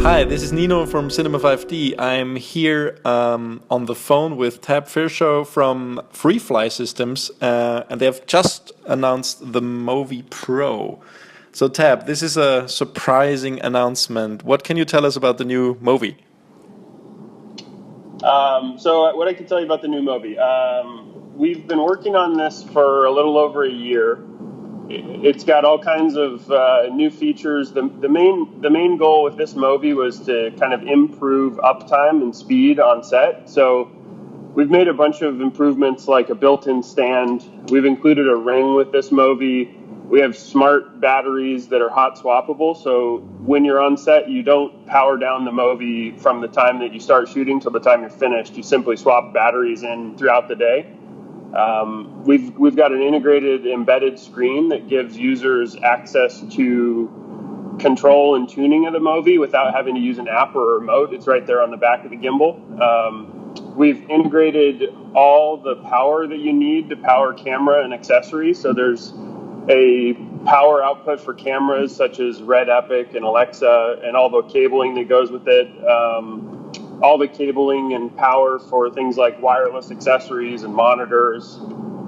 Hi, this is Nino from Cinema 5D. I'm here on the phone with Tabb Firchau from Freefly Systems, and they have just announced the Movi Pro. So Tabb, this is a surprising announcement. What can you tell us about the new Movi? So what I can tell you about the new Movi, we've been working on this for a little over a year. It's got all kinds of new features. The main goal with this Movi was to kind of improve uptime and speed on set. So we've made a bunch of improvements, like a built-in stand. We've included a ring with this Movi. We have smart batteries that are hot swappable. So when you're on set, you don't power down the Movi from the time that you start shooting till the time you're finished. You simply swap batteries in throughout the day. We've got an integrated embedded screen that gives users access to control and tuning of the Movi without having to use an app or a remote. It's right there on the back of the gimbal. We've integrated all the power that you need to power camera and accessories. So there's a power output for cameras such as Red Epic and Alexa and all the cabling that goes with it. All the cabling and power for things like wireless accessories and monitors.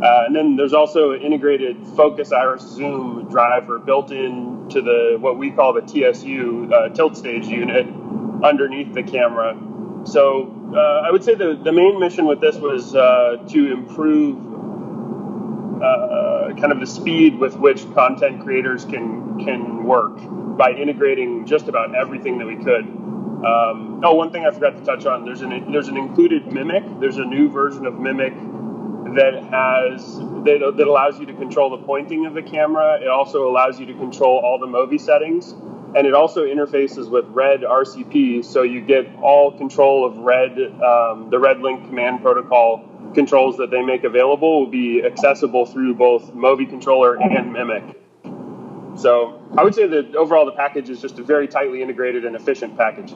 And then there's also an integrated focus iris zoom driver built into what we call the TSU, tilt stage unit, underneath the camera. So I would say the main mission with this was to improve kind of the speed with which content creators can work by integrating just about everything that we could. One thing I forgot to touch on, there's an included Mimic. There's a new version of Mimic that allows you to control the pointing of the camera. It also allows you to control all the Movi settings, and it also interfaces with Red RCP, so you get all control of Red. The Red Link command protocol controls that they make available will be accessible through both Movi controller and Mimic. So I would say that overall the package is just a very tightly integrated and efficient package.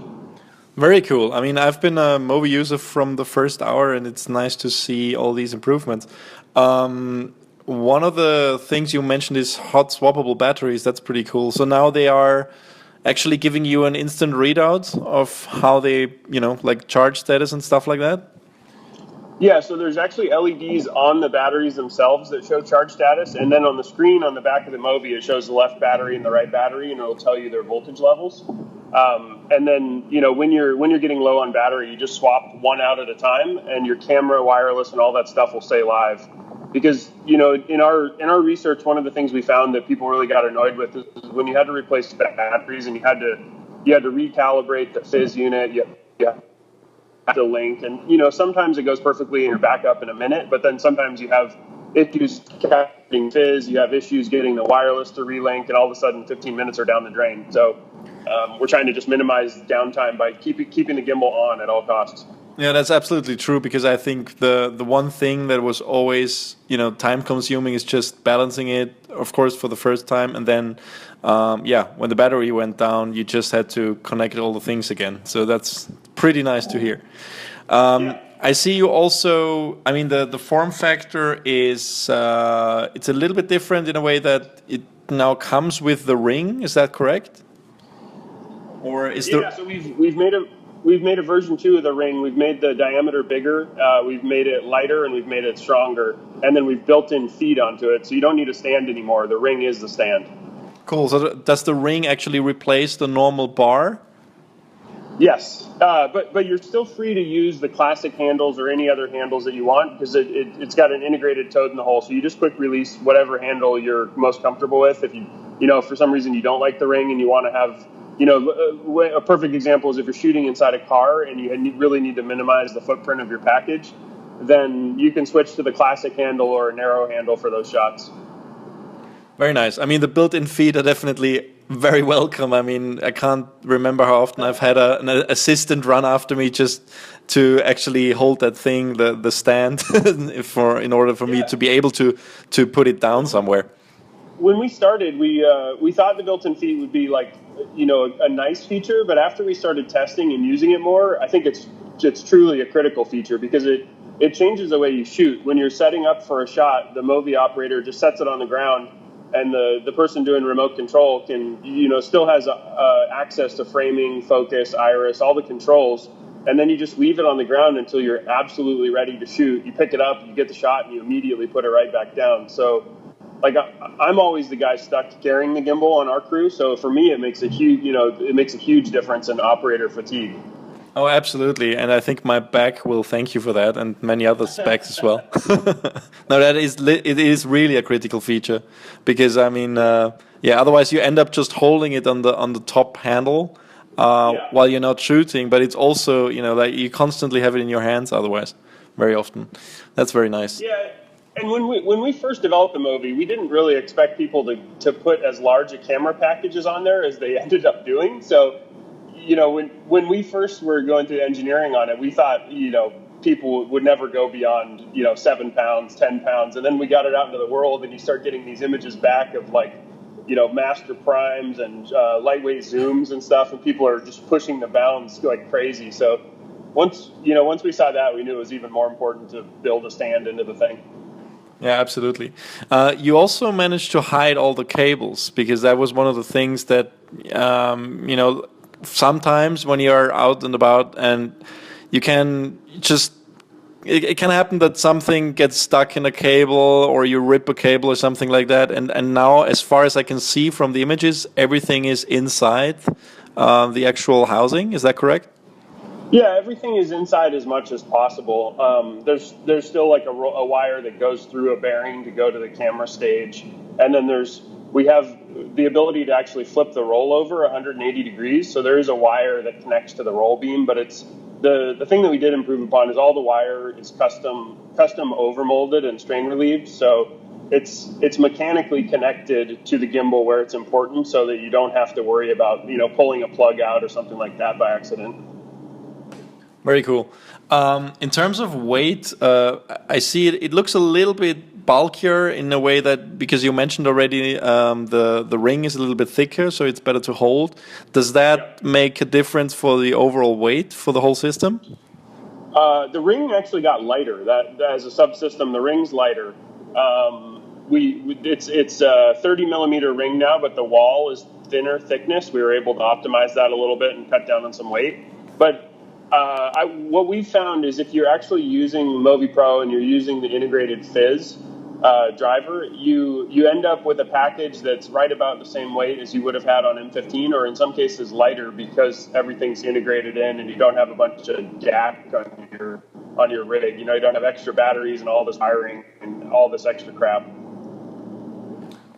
Very cool. I mean, I've been a Movi user from the first hour, and it's nice to see all these improvements. One of the things you mentioned is hot swappable batteries. That's pretty cool. So now they are actually giving you an instant readout of how they, like charge status and stuff like that? Yeah, so there's actually LEDs on the batteries themselves that show charge status, and then on the screen on the back of the Movi, it shows the left battery and the right battery, and it'll tell you their voltage levels. And then, when you're getting low on battery, you just swap one out at a time, and your camera, wireless, and all that stuff will stay live. Because in our research, one of the things we found that people really got annoyed with is when you had to replace batteries and you had to recalibrate the fizz unit. The link, and sometimes it goes perfectly in your backup in a minute, but then sometimes you have issues capturing fizz, you have issues getting the wireless to relink, and all of a sudden 15 minutes are down the drain. So we're trying to just minimize downtime by keeping the gimbal on at all costs. Yeah, that's absolutely true, because I think the one thing that was always time consuming is just balancing it, of course, for the first time, and then when the battery went down, you just had to connect all the things again. So that's pretty nice to hear. I see you also, I mean, the form factor is, it's a little bit different in a way that it now comes with the ring. Is that correct? Or is so we've made a version 2 of the ring. We've made the diameter bigger, we've made it lighter, and we've made it stronger. And then we've built in feet onto it, so you don't need a stand anymore. The ring is the stand. Cool. So does the ring actually replace the normal bar? Yes, but you're still free to use the classic handles or any other handles that you want, because it's got an integrated toad in the hole. So you just quick release whatever handle you're most comfortable with. If you for some reason you don't like the ring and you want to have, a perfect example is if you're shooting inside a car and you really need to minimize the footprint of your package, then you can switch to the classic handle or a narrow handle for those shots. Very nice. I mean, the built-in feet are definitely very welcome. I mean, I can't remember how often I've had an assistant run after me just to actually hold that thing, the stand, in order for me to be able to put it down somewhere. When we started, we thought the built-in feet would be like, a nice feature, but after we started testing and using it more, I think it's truly a critical feature, because it changes the way you shoot. When you're setting up for a shot, the Movi operator just sets it on the ground, and the person doing remote control can, still has access to framing, focus, iris, all the controls, and then you just leave it on the ground until you're absolutely ready to shoot. You pick it up, you get the shot, and you immediately put it right back down. So, like, I'm always the guy stuck carrying the gimbal on our crew. So for me, it makes a huge difference in operator fatigue. Oh, absolutely, and I think my back will thank you for that, and many other specs as well. No, it is really a critical feature, because I mean, yeah, otherwise you end up just holding it on the top handle while you're not shooting. But it's also, like, you constantly have it in your hands otherwise, very often. That's very nice. Yeah, and when we first developed the Movi, we didn't really expect people to put as large a camera packages on there as they ended up doing. So, when we first were going through engineering on it, we thought, people would never go beyond, 7 pounds, 10 pounds. And then we got it out into the world, and you start getting these images back of, like, master primes and lightweight zooms and stuff, and people are just pushing the bounds like crazy. So once we saw that, we knew it was even more important to build a stand into the thing. Yeah, absolutely. You also managed to hide all the cables, because that was one of the things that, sometimes when you're out and about, and you can just, it can happen that something gets stuck in a cable, or you rip a cable or something like that. And now, as far as I can see from the images, everything is inside the actual housing. Is that correct? Yeah, everything is inside as much as possible. There's still like a wire that goes through a bearing to go to the camera stage, and then we have the ability to actually flip the rollover 180 degrees. So there is a wire that connects to the roll beam, but it's the thing that we did improve upon is all the wire is custom overmolded and strain relieved. So it's mechanically connected to the gimbal where it's important, so that you don't have to worry about pulling a plug out or something like that by accident. Very cool. In terms of weight, I see it looks a little bit bulkier in a way that, because you mentioned already, the ring is a little bit thicker, so it's better to hold. Does that make a difference for the overall weight for the whole system? The ring actually got lighter. That as a subsystem, the ring's lighter. It's a 30 millimeter ring now, but the wall is thinner thickness. We were able to optimize that a little bit and cut down on some weight. But what we found is, if you're actually using Movi Pro and you're using the integrated Fizz driver, you end up with a package that's right about the same weight as you would have had on M15, or in some cases lighter, because everything's integrated in and you don't have a bunch of jack on your rig. You don't have extra batteries and all this wiring and all this extra crap.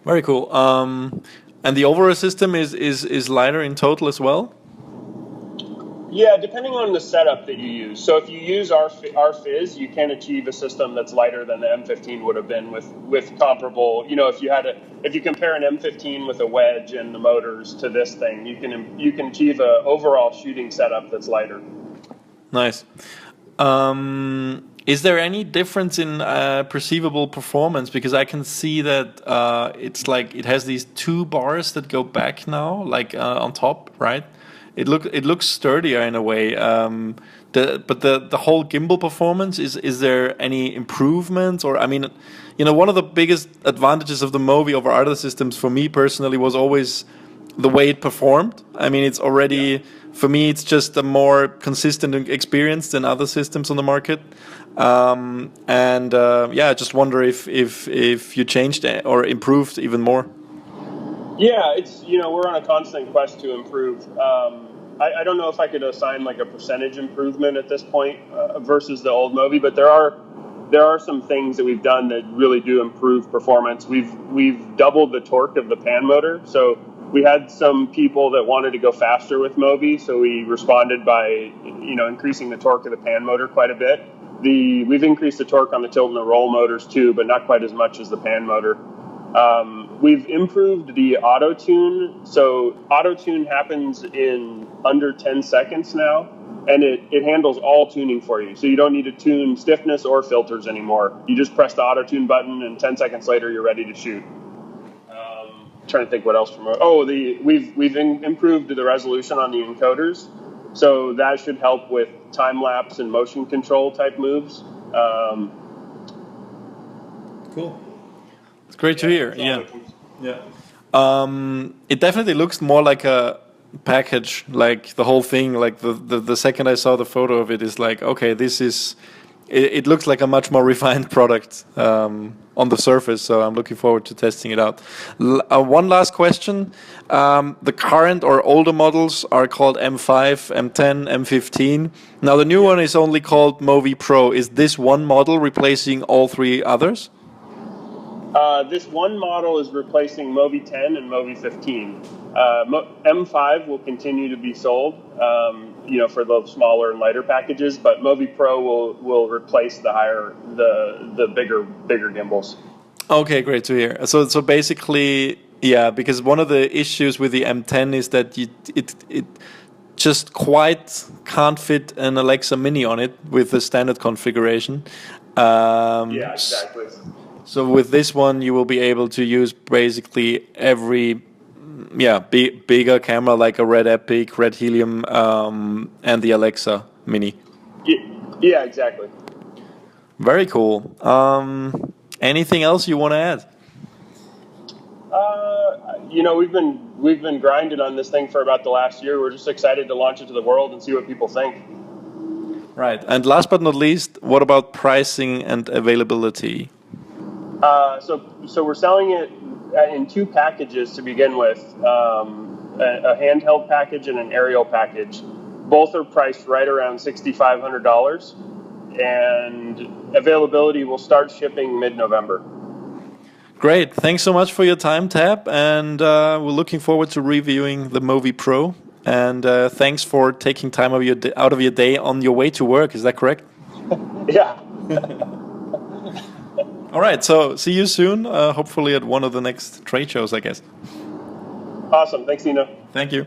Very cool. And the overall system is lighter in total as well? Yeah, depending on the setup that you use. So if you use our Fizz, you can achieve a system that's lighter than the M15 would have been with comparable. If you compare an M15 with a wedge and the motors to this thing, you can achieve a overall shooting setup that's lighter. Nice. Is there any difference in perceivable performance? Because I can see that it's like it has these 2 bars that go back now, like on top, right? It looks sturdier in a way. But the whole gimbal performance, is there any improvements? Or, I mean, one of the biggest advantages of the Movi over other systems for me personally was always the way it performed. I mean, it's already, for me, it's just a more consistent experience than other systems on the market. I just wonder if you changed or improved even more. Yeah, we're on a constant quest to improve. I don't know if I could assign like a percentage improvement at this point versus the old Movi, but there are some things that we've done that really do improve performance. We've doubled the torque of the pan motor. So we had some people that wanted to go faster with Movi, so we responded by increasing the torque of the pan motor quite a bit. We've increased the torque on the tilt and the roll motors too, but not quite as much as the pan motor. We've improved the autotune. So autotune happens in under 10 seconds now, and it handles all tuning for you. So you don't need to tune stiffness or filters anymore. You just press the autotune button, and 10 seconds later, you're ready to shoot. Trying to think what else we've improved the resolution on the encoders. So that should help with time-lapse and motion control type moves. Cool. It's great to hear. Yeah. Yeah. It definitely looks more like a package, like the whole thing. Like the second I saw the photo of it, is like, okay, this is. It looks like a much more refined product on the surface. So I'm looking forward to testing it out. One last question: the current or older models are called M5, M10, M15. Now the new one is only called Movi Pro. Is this one model replacing all three others? This one model is replacing Movi 10 and Movi 15. M5 will continue to be sold, for the smaller and lighter packages, but Movi Pro will replace the bigger gimbals. Okay, great to hear. So basically, yeah, because one of the issues with the M10 is that it just quite can't fit an Alexa Mini on it with the standard configuration. Yeah, exactly. So with this one, you will be able to use basically every, bigger camera like a Red Epic, Red Helium, and the Alexa Mini. Yeah, exactly. Very cool. Anything else you want to add? We've been grinding on this thing for about the last year. We're just excited to launch it to the world and see what people think. Right. And last but not least, what about pricing and availability? So we're selling it in two packages to begin with, a handheld package and an aerial package. Both are priced right around $6,500, and availability will start shipping mid-November. Great. Thanks so much for your time, Tabb, and we're looking forward to reviewing the Movi Pro. And thanks for taking time out of your day on your way to work. Is that correct? Yeah. All right, so see you soon, hopefully at one of the next trade shows, I guess. Awesome. Thanks, Nina. Thank you.